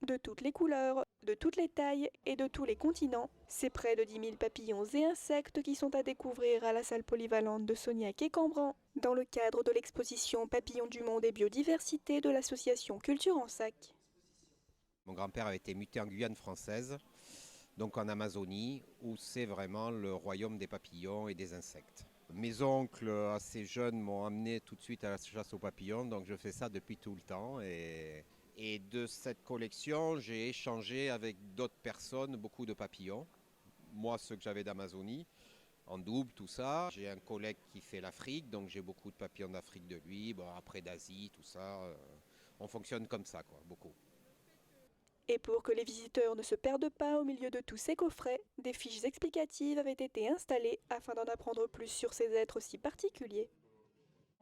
De toutes les couleurs, de toutes les tailles et de tous les continents, c'est près de 10 000 papillons et insectes qui sont à découvrir à la salle polyvalente de Sognac et Cambran, dans le cadre de l'exposition Papillons du monde et biodiversité de l'association Culture en Sac. Mon grand-père avait été muté en Guyane française, donc en Amazonie, où c'est vraiment le royaume des papillons et des insectes. Mes oncles, assez jeunes, m'ont amené tout de suite à la chasse aux papillons, donc je fais ça depuis tout le temps. Et de cette collection, j'ai échangé avec d'autres personnes beaucoup de papillons. Moi, ceux que j'avais d'Amazonie, en double, tout ça. J'ai un collègue qui fait l'Afrique, donc j'ai beaucoup de papillons d'Afrique de lui, bon, après d'Asie, tout ça. On fonctionne comme ça, quoi, beaucoup. Et pour que les visiteurs ne se perdent pas au milieu de tous ces coffrets, des fiches explicatives avaient été installées afin d'en apprendre plus sur ces êtres si particuliers.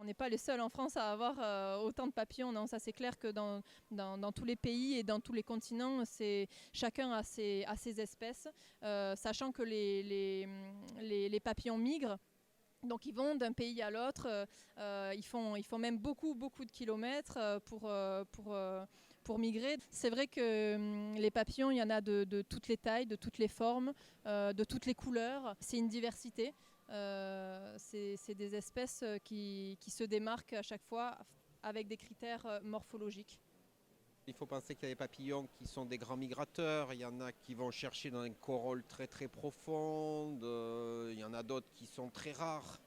On n'est pas les seuls en France à avoir autant de papillons, non, ça c'est clair que dans tous les pays et dans tous les continents, chacun a ses espèces, sachant que les papillons migrent. Donc ils vont d'un pays à l'autre, ils font même beaucoup de kilomètres pour migrer. C'est vrai que les papillons, il y en a de toutes les tailles, de toutes les formes, de toutes les couleurs. C'est une diversité. C'est des espèces qui se démarquent à chaque fois avec des critères morphologiques. Il faut penser qu'il y a des papillons qui sont des grands migrateurs, il y en a qui vont chercher dans une corolle très très profonde, il y en a d'autres qui sont très rares,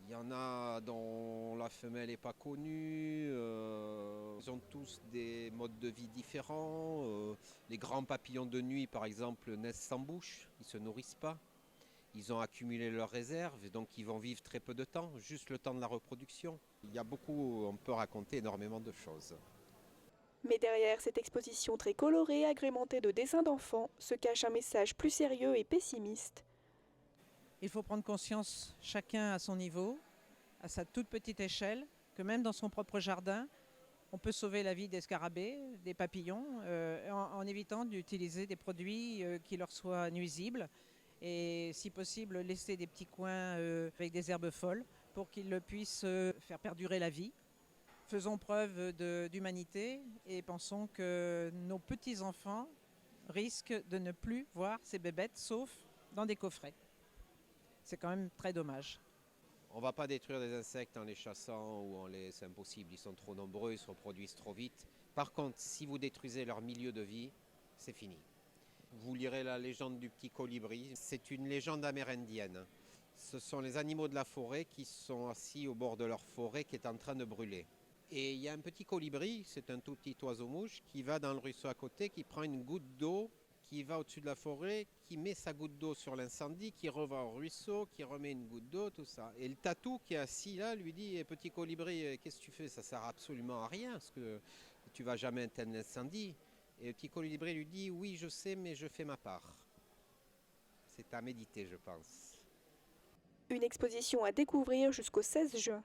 il y en a dont la femelle n'est pas connue, ils ont tous des modes de vie différents. Les grands papillons de nuit par exemple naissent sans bouche, ils ne se nourrissent pas. Ils ont accumulé leurs réserves, donc ils vont vivre très peu de temps, juste le temps de la reproduction. Il y a beaucoup, on peut raconter énormément de choses. Mais derrière cette exposition très colorée, agrémentée de dessins d'enfants, se cache un message plus sérieux et pessimiste. Il faut prendre conscience, chacun à son niveau, à sa toute petite échelle, que même dans son propre jardin, on peut sauver la vie des scarabées, des papillons, en évitant d'utiliser des produits qui leur soient nuisibles. Et si possible, laisser des petits coins avec des herbes folles pour qu'ils puissent faire perdurer la vie. Faisons preuve d'humanité et pensons que nos petits-enfants risquent de ne plus voir ces bébêtes sauf dans des coffrets. C'est quand même très dommage. On ne va pas détruire des insectes en les chassant c'est impossible, ils sont trop nombreux, ils se reproduisent trop vite. Par contre, si vous détruisez leur milieu de vie, c'est fini. Vous lirez la légende du petit colibri, c'est une légende amérindienne. Ce sont les animaux de la forêt qui sont assis au bord de leur forêt qui est en train de brûler. Et il y a un petit colibri, c'est un tout petit oiseau-mouche, qui va dans le ruisseau à côté, qui prend une goutte d'eau, qui va au-dessus de la forêt, qui met sa goutte d'eau sur l'incendie, qui revient au ruisseau, qui remet une goutte d'eau, tout ça. Et le tatou qui est assis là lui dit « Petit colibri, qu'est-ce que tu fais? Ça sert absolument à rien, parce que tu vas jamais éteindre l'incendie. » Et le petit colibri lui dit « Oui, je sais, mais je fais ma part. » C'est à méditer, je pense. Une exposition à découvrir jusqu'au 16 juin.